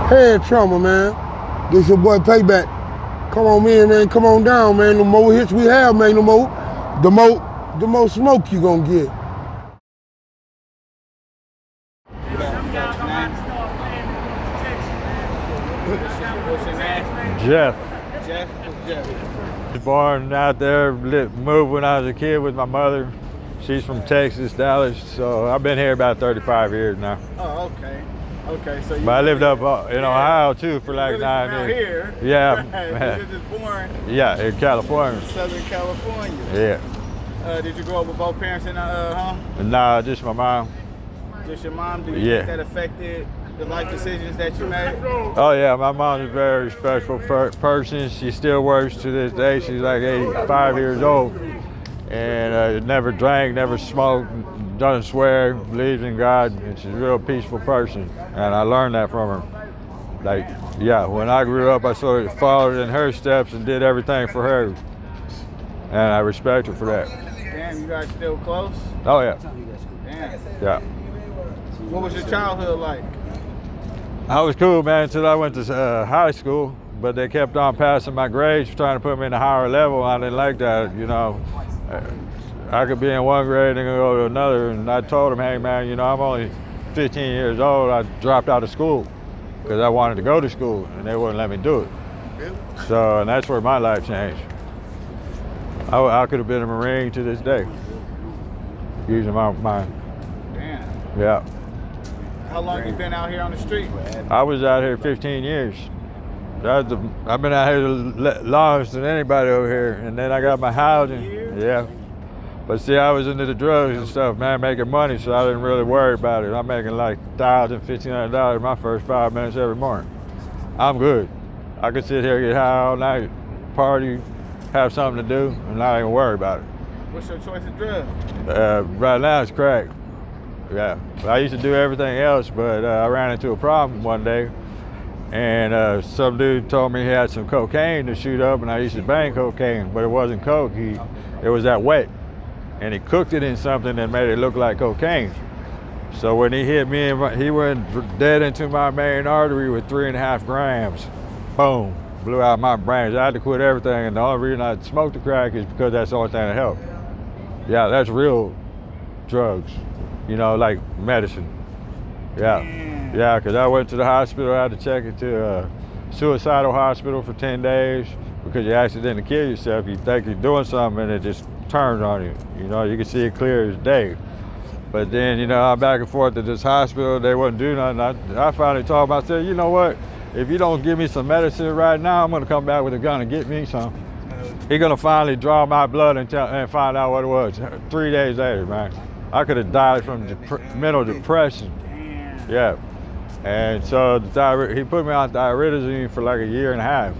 head trauma, man. This your boy Payback. Come on, man, come on down, man. The more hits we have, man, the more smoke you gonna get. What's your name? Jeff. Jeff? Jeff. I was born out there, moved when I was a kid with my mother. She's from Texas, Dallas, so I've been here about 35 years now. Oh, okay. Okay, so you. But I lived up in Ohio too for like really 9 years. Here. Yeah. Right. You were just born. Yeah, in California. Southern California. Yeah. Did you grow up with both parents in the home? Nah, just my mom. Just your mom? Do you think that affected the life decisions that you made? Oh yeah, my mom's a very respectful person. She still works to this day. She's like 85 years old. And never drank, never smoked, doesn't swear, believes in God, and she's a real peaceful person. And I learned that from her. Like, yeah, when I grew up, I sort of followed in her steps and did everything for her. And I respect her for that. Damn, you guys still close? Oh yeah. Damn. Yeah. What was your childhood like? I was cool, man, until I went to high school, but they kept on passing my grades, trying to put me in a higher level. I didn't like that, you know. I could be in one grade and go to another, and I told them, hey man, you know, I'm only 15 years old. I dropped out of school because I wanted to go to school, and they wouldn't let me do it. So, and that's where my life changed. I could have been a Marine to this day, using my mind. Damn. Yeah. How long you been out here on the street? I was out here 15 years. I've been out here longest than anybody over here, and then I got my housing. Yeah. But see, I was into the drugs and stuff, man, making money, so I didn't really worry about it. I'm making like $1,000, $1,500 my first 5 minutes every morning. I'm good. I could sit here, get high all night, party, have something to do, and not even worry about it. What's your choice of drug? Right now it's crack. Yeah. I used to do everything else, but I ran into a problem one day. And some dude told me he had some cocaine to shoot up, and I used to bang cocaine, but it wasn't coke. It was that wet, and he cooked it in something that made it look like cocaine. So when he hit me, he went dead into my main artery with 3.5 grams. Boom, blew out my brains. I had to quit everything, and the only reason I smoked the crack is because that's the only thing that helped. Yeah, that's real drugs, you know, like medicine. Yeah. Yeah, because I went to the hospital. I had to check into a suicidal hospital for 10 days because you accidentally kill yourself. You think you're doing something and it just turns on you. You know, you can see it clear as day. But then, you know, I'm back and forth to this hospital. They wouldn't do nothing. I finally told them, I said, you know what? If you don't give me some medicine right now, I'm going to come back with a gun and get me some. He's going to finally draw my blood and find out what it was. 3 days later, man. I could have died from mental depression. Yeah. And so he put me on thiazide for like 1.5 years.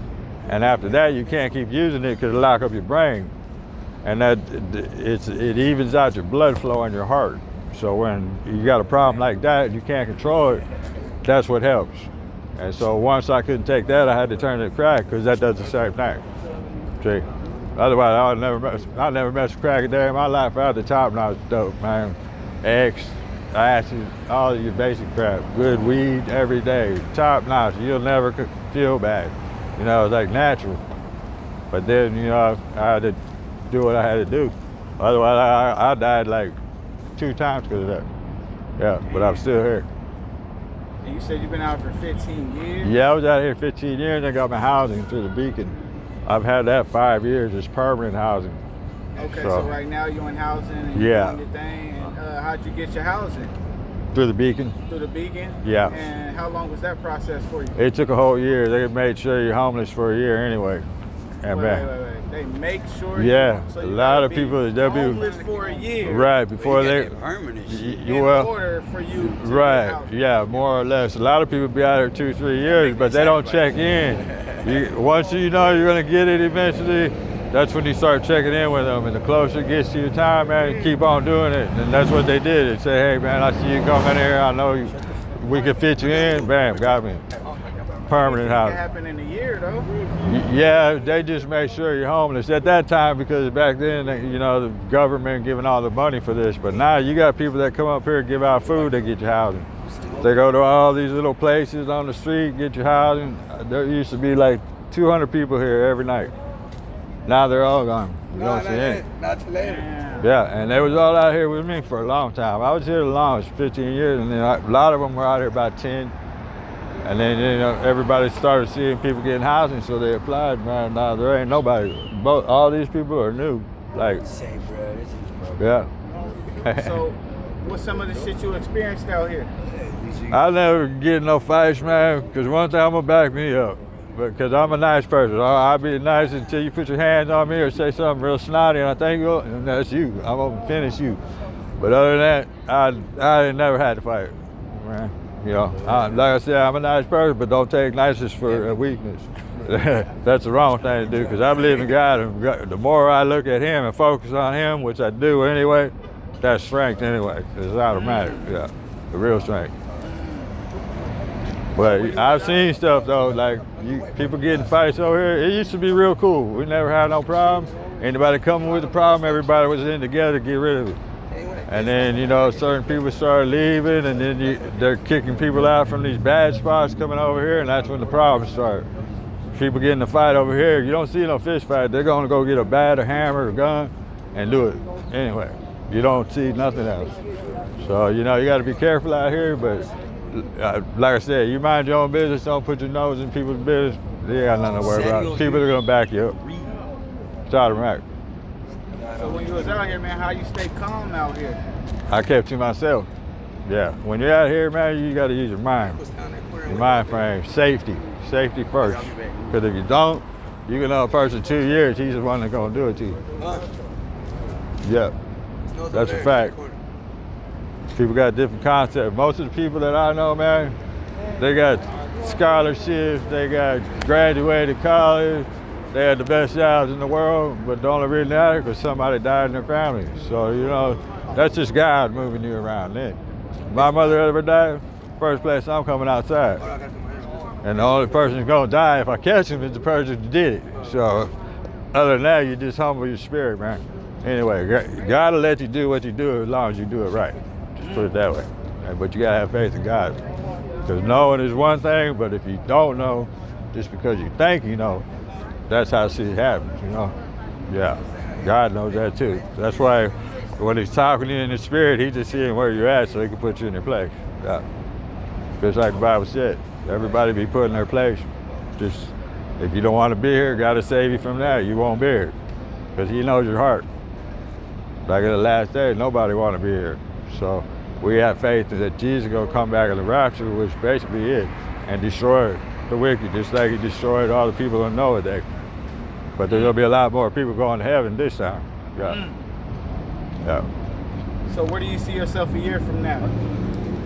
And after that, you can't keep using it because it lock up your brain. And it evens out your blood flow in your heart. So when you got a problem like that, you can't control it, that's what helps. And so once I couldn't take that, I had to turn to crack because that does the same thing. See? Otherwise, I'll never mess with crack a day in my life. Out the top notch dope, man. X, acid, all your basic crap. Good weed every day, top notch. You'll never feel bad. You know, it's like natural. But then, you know, I had to do what I had to do. Otherwise, I died like 2 times because of that. Yeah, but I'm still here. And you said you've been out for 15 years? Yeah, I was out here 15 years. I got my housing through the Beacon. I've had that 5 years. It's permanent housing. Okay, so right now you're in housing and you're doing your thing. And how'd you get your housing? Through the Beacon. Through the Beacon? Yeah. And how long was that process for you? It took a whole year. They made sure you're homeless for a year anyway. And wait. They make sure. Yeah, so a lot of people. They'll be homeless for a year. Right before they permanent. In order for you. To right. Yeah, more or less. A lot of people be out here 2-3 years, but they don't check in. Once you know you're gonna get it eventually, that's when you start checking in with them. And the closer it gets to your time, man, keep on doing it. And that's what they did. They say, hey, man, I see you coming here. I know we can fit you in. Bam, got me. Permanent housing. It can happen in a year, though. Yeah, they just make sure you're homeless at that time because back then, you know, the government giving all the money for this. But now you got people that come up here and give out food, they get you housing. They go to all these little places on the street, get your housing. There used to be like 200 people here every night. Now they're all gone. You don't see any. Not today. Yeah, and they was all out here with me for a long time. I was here the longest, 15 years, and then a lot of them were out here about 10. And then, you know, everybody started seeing people getting housing, so they applied. Man, now there ain't nobody. All these people are new. Like, Say, bro, this is bro. yeah. So, what's some of the shit you experienced out here? I never get in no fights, man, because one thing I'm gonna back me up. Because I'm a nice person. I'll be nice until you put your hands on me or say something real snotty, and I think, oh, and that's you. I'm gonna finish you. But other than that, I ain't never had to fight, man. You know, like I said, I'm a nice person, but don't take niceness for a weakness. That's the wrong thing to do, because I believe in God, and the more I look at Him and focus on Him, which I do anyway, that's strength anyway. It's automatic, yeah, the real strength. But I've seen stuff though, like people getting fights over here. It used to be real cool. We never had no problems. Anybody coming with a problem, everybody was in together to get rid of it. And then, you know, certain people started leaving, and then they're kicking people out from these bad spots coming over here, and that's when the problems start. People getting a fight over here, you don't see no fist fight. They're gonna go get a bat, a hammer, a gun, and do it anyway. You don't see nothing else. So, you know, you gotta be careful out here, but like I said, you mind your own business, don't put your nose in people's business. You got nothing to worry about. People are gonna back you up. It's automatic. So when you was out here, man, how you stay calm out here? I kept to myself. Yeah, when you're out here, man, you gotta use your mind. Your mind frame, safety first. Because if you don't, you can know a person 2 years, he's the one that's gonna do it to you. Yeah, that's a fact. People got different concepts. Most of the people that I know, man, they got scholarships, they got graduated college, they had the best jobs in the world, but the only reason they're out here because somebody died in their family. So, you know, that's just God moving you around then. If my mother ever died, first place I'm coming outside. And the only person who's gonna die if I catch him is the person who did it. So, other than that, you just humble your spirit, man. Anyway, God will let you do what you do as long as you do it right. Just put it that way. But you gotta have faith in God. Because knowing is one thing, but if you don't know, just because you think you know, that's how shit happens, you know? Yeah, God knows that too. That's why when He's talking to you in the spirit, He's just seeing where you're at so He can put you in your place. Yeah. Just like the Bible said, everybody be put in their place. Just, if you don't want to be here, God will save you from that. You won't be here. Because He knows your heart. Like in the last day, nobody want to be here. So we have faith that Jesus is going to come back in the rapture, which basically is, and destroy the wicked, just like He destroyed all the people in Noah day. But there's going to be a lot more people going to heaven this time. Yeah. Yeah. So where do you see yourself a year from now?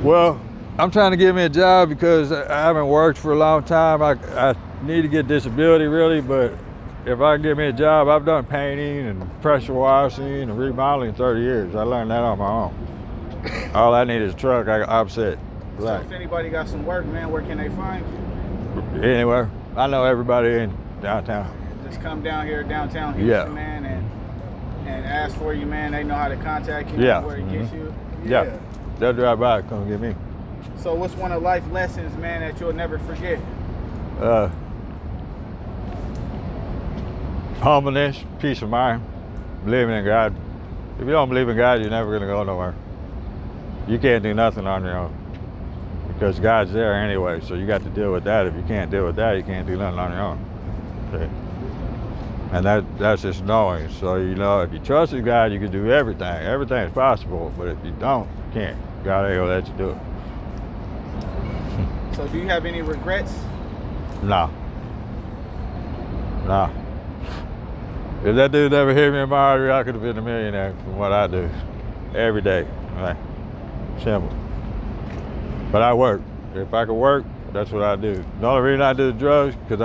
Well, I'm trying to get me a job because I haven't worked for a long time. I need to get disability really, but if I can get me a job, I've done painting and pressure washing and remodeling 30 years. I learned that on my own. All I need is a truck. I'm set. So if anybody got some work, man, where can they find you? Anywhere. I know everybody in downtown. Just come down here downtown Houston, man, and ask for you, man. They know how to contact you, where to get you. Yeah. They'll drive by, come get me. So what's one of life lessons, man, that you'll never forget? Humbleness, peace of mind, believing in God. If you don't believe in God, you're never gonna go nowhere. You can't do nothing on your own because God's there anyway, so you got to deal with that. If you can't deal with that, you can't do nothing on your own. Okay? And that's just knowing. So, you know, if you trust in God, you can do everything. Everything is possible, but if you don't, you can't. God ain't gonna let you do it. So do you have any regrets? No. If that dude never hit me in my artery, I could have been a millionaire from what I do every day. Right? Simple. But I work. If I could work, that's what I do. The only reason I do drugs because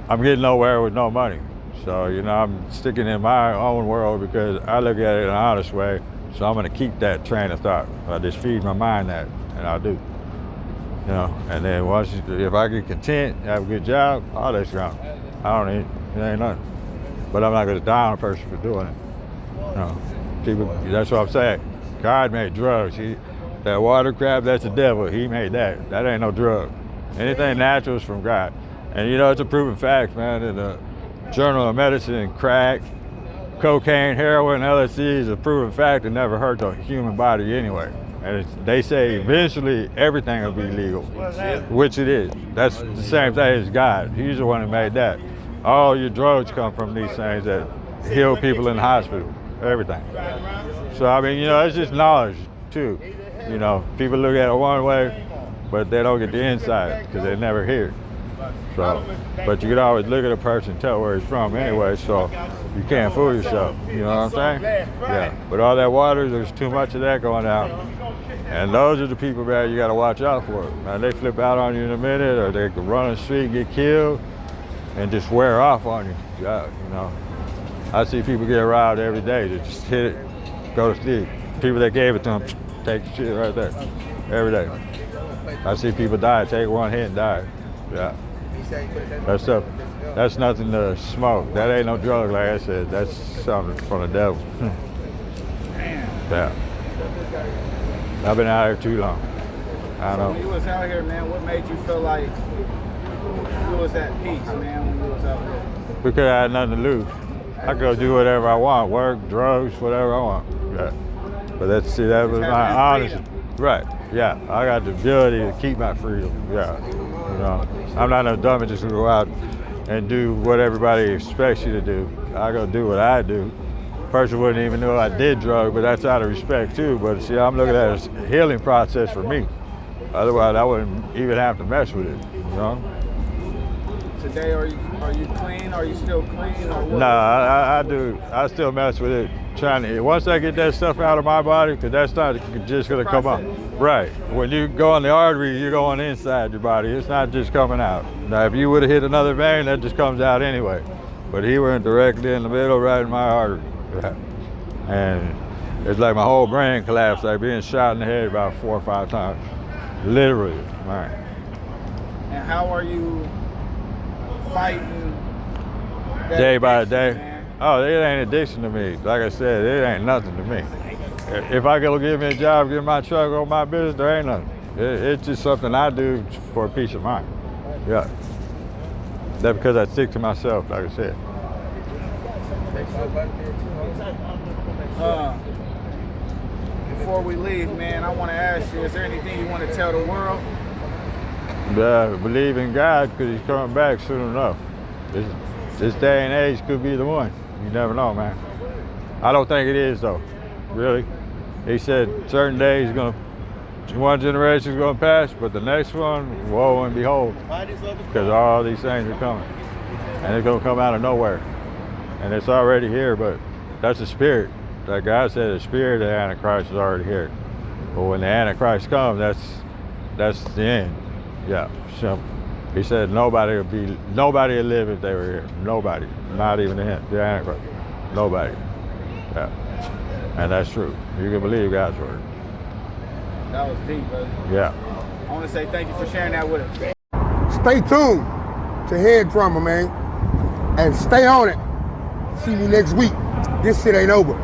I'm getting nowhere with no money. So, you know, I'm sticking in my own world because I look at it in an honest way. So I'm gonna keep that train of thought. I just feed my mind that, and I do. You know, and then if I get content, have a good job, all that's gone. I don't need, it ain't nothing. But I'm not gonna down a person for doing it. You know, people, that's what I'm saying. God made drugs. That water crap, that's the devil. He made that. That ain't no drug. Anything natural is from God. And you know, it's a proven fact, man, in the Journal of Medicine, crack, cocaine, heroin, LSD is a proven fact that never hurt the human body anyway. And they say eventually everything will be legal, which it is. That's the same thing as God. He's the one who made that. All your drugs come from these things that heal people in the hospital, everything. So, I mean, you know, it's just knowledge, too. You know, people look at it one way, but they don't get the inside because they never hear it. So, but you can always look at a person and tell where he's from anyway, so you can't fool yourself. You know what I'm saying? Yeah. But all that water, there's too much of that going out. And those are the people, man, you got to watch out for. Man, they flip out on you in a minute, or they can run on the street and get killed and just wear off on you. Yeah, you know. I see people get robbed every day. They just hit it, go to sleep. People that gave it to them, take the shit right there, every day. I see people die, take one hit and die. Yeah. That's nothing to smoke. That ain't no drug, like I said. That's something from the devil. Yeah. I've been out here too long. I don't know. When you was out here, man, what made you feel like you was at peace, man, when you was out here? Because I had nothing to lose. I could go do whatever I want, work, drugs, whatever I want. Yeah. But that was my honesty. Right. Yeah. I got the ability to keep my freedom. Yeah. You know, I'm not no dummy just to go out and do what everybody expects you to do. I go do what I do. Person wouldn't even know I did drugs, but that's out of respect too. But see, I'm looking at it as a healing process for me. Otherwise, I wouldn't even have to mess with it. You know. Today, are you clean? Are you still clean? Or what? Nah, I do. I still mess with it. Trying to. Once I get that stuff out of my body, because that's not just gonna come out. Right. When you go on the artery, you're going inside your body. It's not just coming out. Now, if you would have hit another vein, that just comes out anyway. But he went directly in the middle, right in my artery. And it's like my whole brain collapsed, like being shot in the head about 4 or 5 times. Literally, man. And how are you fighting that day by day? Man? Oh, it ain't addiction to me. Like I said, it ain't nothing to me. If I go give me a job, get my truck on my business, there ain't nothing. It's just something I do for peace of mind. Yeah. That's because I stick to myself, like I said. Before we leave, man, I want to ask you, is there anything you want to tell the world? Believe in God, because he's coming back soon enough. This day and age could be the one. You never know, man. I don't think it is, though. Really. He said certain days one generation is going to pass, but the next one, woe and behold, because all these things are coming. And it's going to come out of nowhere. And it's already here, but that's the spirit. Like God said, the spirit of the Antichrist is already here. But when the Antichrist comes, that's the end. Yeah. So he said nobody will live if they were here. Nobody. Not even him, the Antichrist. Nobody. Yeah. And that's true. You can believe God's word. That was deep, brother. Yeah. I want to say thank you for sharing that with us. Stay tuned to Head Drummer, man. And stay on it. See me next week. This shit ain't over.